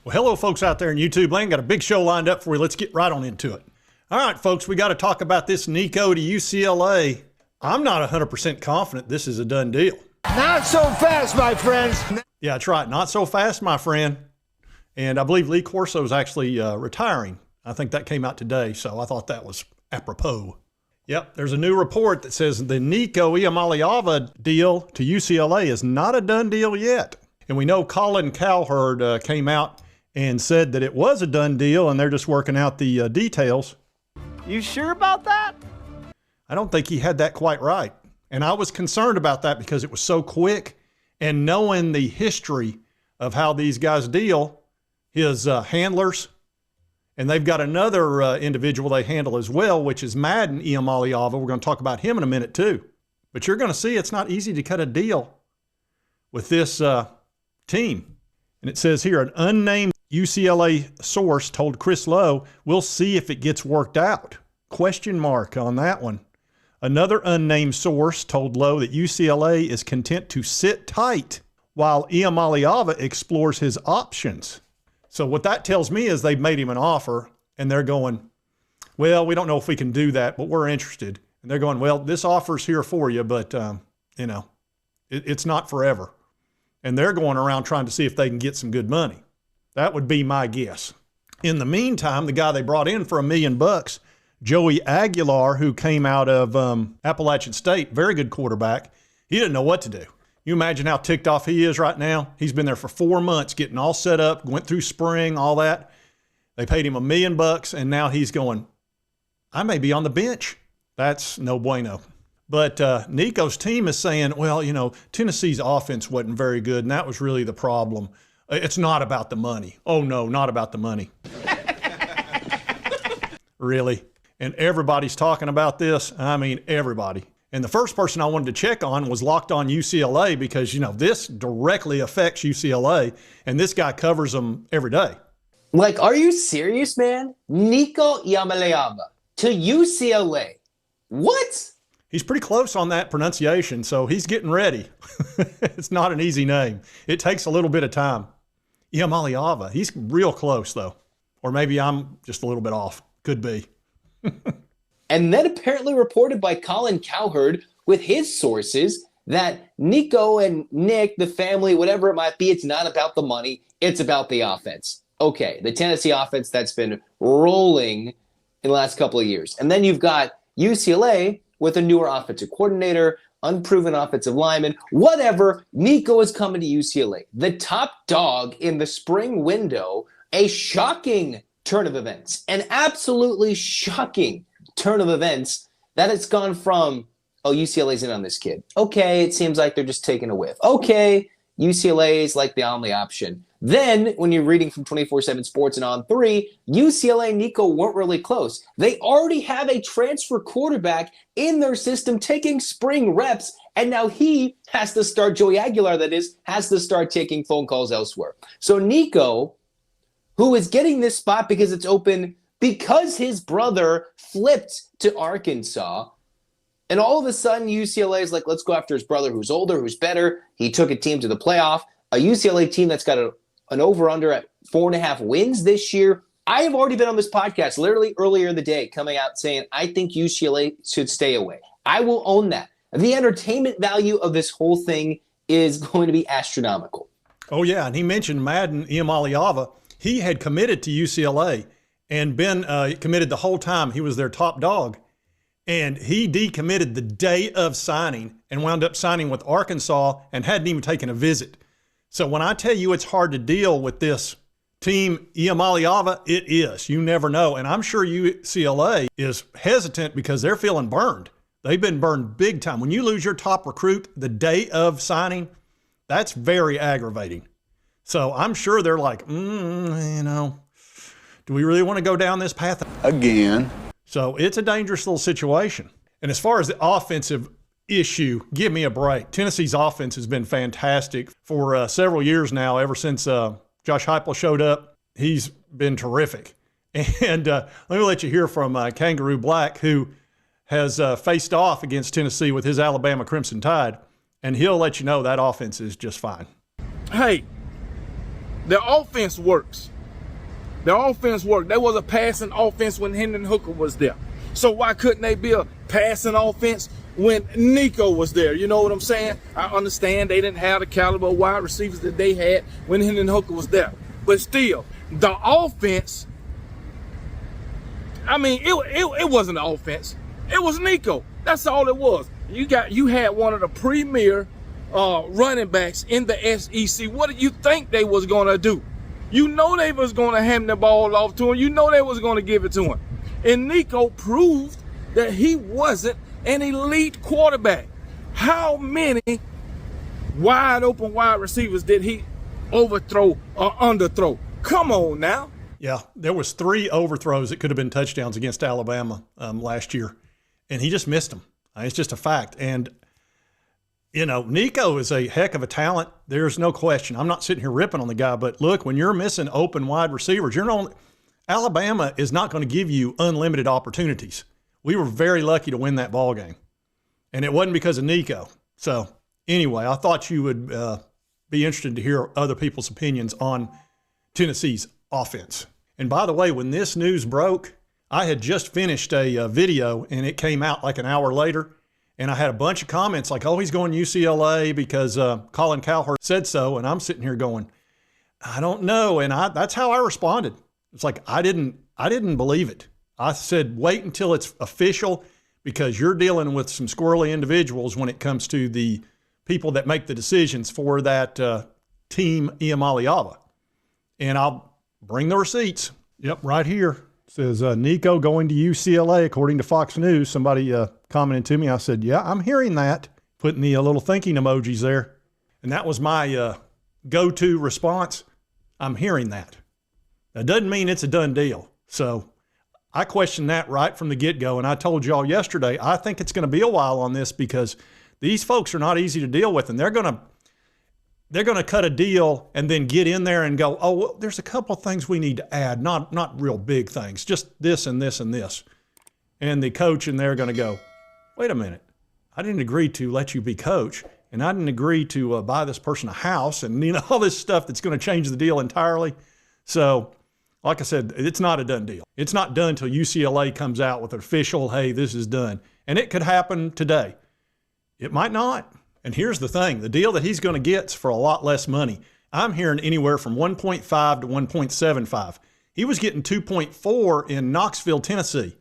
Well, hello, folks out there in YouTube land. Got a big show lined up for you. Let's get right on into it. All right, folks, we got to talk about this Nico to UCLA. I'm not 100% confident this is a done deal. Not so fast, my friends. Yeah, that's right. Not so fast, my friend. And I believe Lee Corso is actually retiring. I think that came out today, so I thought that was apropos. Yep, there's a new report that says the Nico Iamaleava deal to UCLA is not a done deal yet. And we know Colin Cowherd came out and said that it was a done deal and they're just working out the details. You sure about that? I don't think he had that quite right. And I was concerned about that because it was so quick, and knowing the history of how these guys deal, his handlers, and they've got another individual they handle as well, which is Madden Iamaleava. We're going to talk about him in a minute too. But you're going to see it's not easy to cut a deal with this team. And it says here, an unnamed UCLA source told Chris Lowe, we'll see if it gets worked out. Question mark on that one. Another unnamed source told Lowe that UCLA is content to sit tight while Iamaleava explores his options. So what that tells me is they've made him an offer and they're going, well, we don't know if we can do that, but we're interested. And they're going, well, this offer's here for you, but it's not forever. And they're going around trying to see if they can get some good money. That would be my guess. In the meantime, the guy they brought in for $1 million, Joey Aguilar, who came out of Appalachian State, very good quarterback, he didn't know what to do. You imagine how ticked off he is right now? He's been there for 4 months, getting all set up, went through spring, all that. They paid him $1 million, and now he's going, I may be on the bench. That's no bueno. But Nico's team is saying, well, Tennessee's offense wasn't very good, and that was really the problem. It's not about the money. Oh, no, not about the money. Really? And everybody's talking about this. I mean, everybody. And the first person I wanted to check on was Locked On UCLA because, this directly affects UCLA, and this guy covers them every day. Like, are you serious, man? Nico Iamaleava to UCLA. What? He's pretty close on that pronunciation, so he's getting ready. It's not an easy name. It takes a little bit of time. Iamaleava, he's real close, though. Or maybe I'm just a little bit off. Could be. And then apparently reported by Colin Cowherd with his sources that Nico and Nick, the family, whatever it might be, it's not about the money. It's about the offense. Okay, the Tennessee offense that's been rolling in the last couple of years. And then you've got UCLA with a newer offensive coordinator, unproven offensive lineman, whatever. Nico is coming to UCLA. The top dog in the spring window, a shocking turn of events, an absolutely shocking turn of events that it's gone from, oh, UCLA's in on this kid. Okay, it seems like they're just taking a whiff. Okay, UCLA is like the only option. Then, when you're reading from 24/7 Sports and On3, UCLA and Nico weren't really close. They already have a transfer quarterback in their system taking spring reps, and now he has to start, Joey Aguilar that is, has to start taking phone calls elsewhere. So Nico, who is getting this spot because it's open because his brother flipped to Arkansas, and all of a sudden UCLA is like, let's go after his brother who's older, who's better. He took a team to the playoff, a UCLA team that's got an over-under at 4.5 wins this year. I have already been on this podcast literally earlier in the day coming out saying, I think UCLA should stay away. I will own that. The entertainment value of this whole thing is going to be astronomical. Oh, yeah, and he mentioned Madden Iamaleava. He had committed to UCLA and been committed the whole time. He was their top dog. And he decommitted the day of signing and wound up signing with Arkansas and hadn't even taken a visit. So when I tell you it's hard to deal with this team, Iamaleava, it is. You never know. And I'm sure UCLA is hesitant because they're feeling burned. They've been burned big time. When you lose your top recruit the day of signing, that's very aggravating. So I'm sure they're like, do we really want to go down this path Again. So it's a dangerous little situation. And as far as the offensive issue, give me a break. Tennessee's offense has been fantastic for several years now. Ever since Josh Heupel showed up, he's been terrific. And let me let you hear from Kangaroo Black, who has faced off against Tennessee with his Alabama Crimson Tide, and he'll let you know that offense is just fine. Hey, the offense works. The offense worked. There was a passing offense when Hendon Hooker was there. So why couldn't they be a passing offense when Nico was there? You know what I'm saying? I understand they didn't have the caliber of wide receivers that they had when Hendon Hooker was there. But still, the offense, I mean, it wasn't an offense. It was Nico. That's all it was. You had one of the premier running backs in the SEC. What did you think they was going to do? You know they was going to hand the ball off to him. You know they was going to give it to him. And Nico proved that he wasn't an elite quarterback. How many wide open wide receivers did he overthrow or underthrow? Come on now. Yeah, there was 3 overthrows that could have been touchdowns against Alabama last year, and he just missed them. It's just a fact. And you know, Nico is a heck of a talent. There's no question. I'm not sitting here ripping on the guy, but look, when you're missing open wide receivers, Alabama is not going to give you unlimited opportunities. We were very lucky to win that ball game, and it wasn't because of Nico. So anyway, I thought you would be interested to hear other people's opinions on Tennessee's offense. And by the way, when this news broke, I had just finished a video, and it came out like an hour later. And I had a bunch of comments like, oh, he's going to UCLA because Colin Cowherd said so. And I'm sitting here going, I don't know. And that's how I responded. It's like, I didn't believe it. I said, wait until it's official, because you're dealing with some squirrely individuals when it comes to the people that make the decisions for that team Iamaleava. And I'll bring the receipts. Yep, right here. It says Nico going to UCLA, according to Fox News. Somebody commented to me. I said, yeah, I'm hearing that. Putting the little thinking emojis there. And that was my go-to response. I'm hearing that. That doesn't mean it's a done deal. So I questioned that right from the get-go. And I told y'all yesterday, I think it's going to be a while on this, because these folks are not easy to deal with. And they're going to cut a deal and then get in there and go, oh, well, there's a couple of things we need to add, not real big things, just this and this and this. And the coach in there going to go, wait a minute, I didn't agree to let you be coach, and I didn't agree to buy this person a house, and all this stuff that's going to change the deal entirely. So, like I said, it's not a done deal. It's not done until UCLA comes out with an official, hey, this is done. And it could happen today. It might not. And here's the thing, the deal that he's going to get is for a lot less money. I'm hearing anywhere from 1.5 to 1.75. He was getting 2.4 in Knoxville, Tennessee.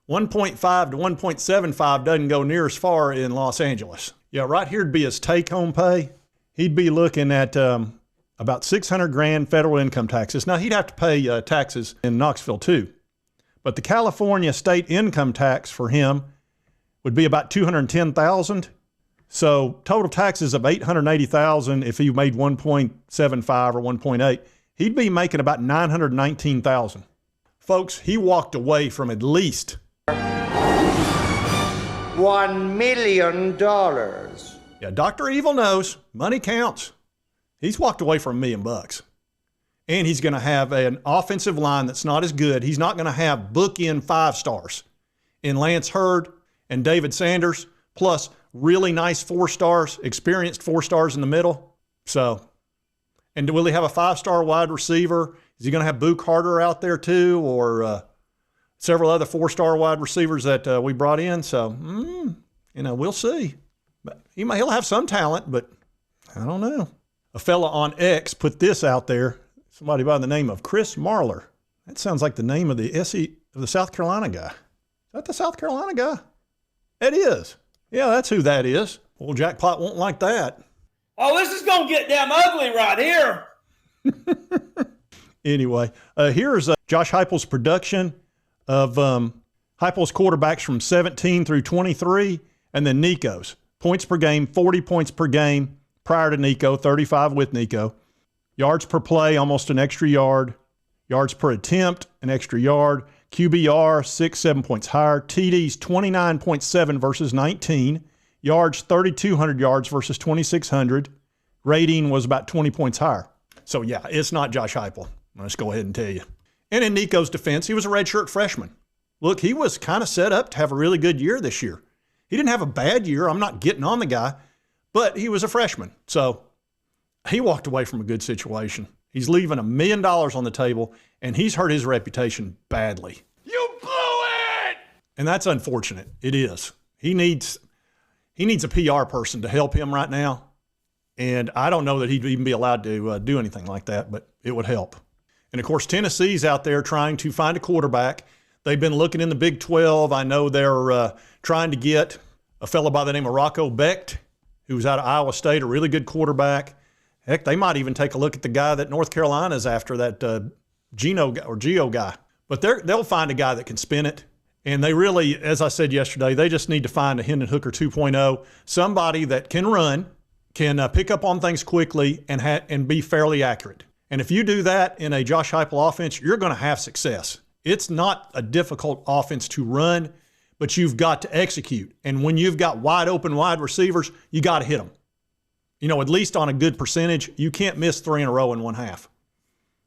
1.5 to 1.75 doesn't go near as far in Los Angeles. Yeah, right here would be his take-home pay. He'd be looking at about $600,000 federal income taxes. Now, he'd have to pay taxes in Knoxville too. But the California state income tax for him would be about $210,000. So total taxes of $880,000 if he made 1.75 or 1.8. He'd be making about $919,000. Folks, he walked away from at least $1 million. Yeah, Dr. Evil knows money counts. He's walked away from $1 million. And he's going to have an offensive line that's not as good. He's not going to have bookend 5 stars in Lance Hurd and David Sanders, plus really nice 4 stars, experienced 4 stars in the middle. So, and will he have a 5-star wide receiver? Is he going to have Boo Carter out there too, or several other 4-star wide receivers that we brought in? So, we'll see. But he'll have some talent, but I don't know. A fella on X put this out there. Somebody by the name of Chris Marler. That sounds like the name of the South Carolina guy. Is that the South Carolina guy? It is. Yeah, that's who that is. Well, Jackpot won't like that. Oh, this is going to get damn ugly right here. Anyway, here's Josh Heupel's production of Heupel's quarterbacks from 17 through 23, and then Nico's. Points per game, 40 points per game prior to Nico, 35 with Nico. Yards per play, almost an extra yard. Yards per attempt, an extra yard. QBR, 7 points higher. TDs, 29.7 versus 19. Yards, 3,200 yards versus 2,600. Rating was about 20 points higher. So, yeah, it's not Josh Heupel. Let's go ahead and tell you. And in Nico's defense, he was a redshirt freshman. Look, he was kind of set up to have a really good year this year. He didn't have a bad year. I'm not getting on the guy, but he was a freshman. So he walked away from a good situation. He's leaving $1 million on the table, and he's hurt his reputation badly. You blew it! And that's unfortunate. It is. He needs a PR person to help him right now. And I don't know that he'd even be allowed to do anything like that, but it would help. And of course, Tennessee's out there trying to find a quarterback. They've been looking in the Big 12. I know they're trying to get a fellow by the name of Rocco Becht, who's out of Iowa State, a really good quarterback. Heck, they might even take a look at the guy that North Carolina's after, that Geo guy. But they'll find a guy that can spin it. And they really, as I said yesterday, they just need to find a Hendon Hooker 2.0, somebody that can run, can pick up on things quickly, and be fairly accurate. And if you do that in a Josh Heupel offense, you're going to have success. It's not a difficult offense to run, but you've got to execute. And when you've got wide open wide receivers, you got to hit them. You know, at least on a good percentage, you can't miss 3 in a row in one half.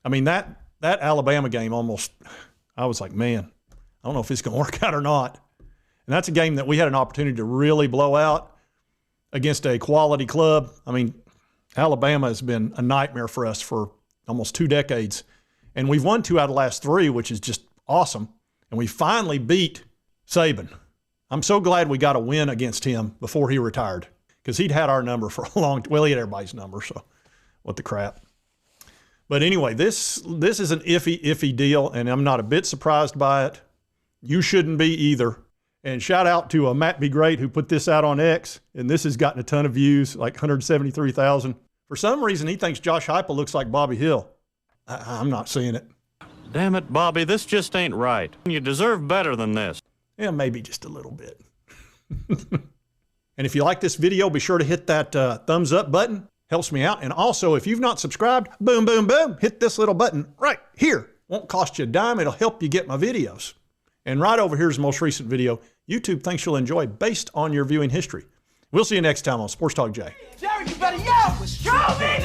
I mean, that Alabama game almost, I was like, man, I don't know if it's going to work out or not. And that's a game that we had an opportunity to really blow out against a quality club. I mean, Alabama has been a nightmare for us for almost 2 decades. And we've won 2 out of the last 3, which is just awesome. And we finally beat Saban. I'm so glad we got a win against him before he retired, because he'd had our number for a long time. Well, he had everybody's number, so what the crap. But anyway, this is an iffy deal, and I'm not a bit surprised by it. You shouldn't be either. And shout out to Matt Be Great, who put this out on X, and this has gotten a ton of views, like 173,000. For some reason, he thinks Josh Heupel looks like Bobby Hill. I'm not seeing it. Damn it, Bobby, this just ain't right. You deserve better than this. Yeah, maybe just a little bit. And if you like this video, be sure to hit that thumbs up button. Helps me out. And also, if you've not subscribed, boom, boom, boom, hit this little button right here. Won't cost you a dime. It'll help you get my videos. And right over here's the most recent video YouTube thinks you'll enjoy based on your viewing history. We'll see you next time on Sports Talk Jay. Jerry, you better yell! Show me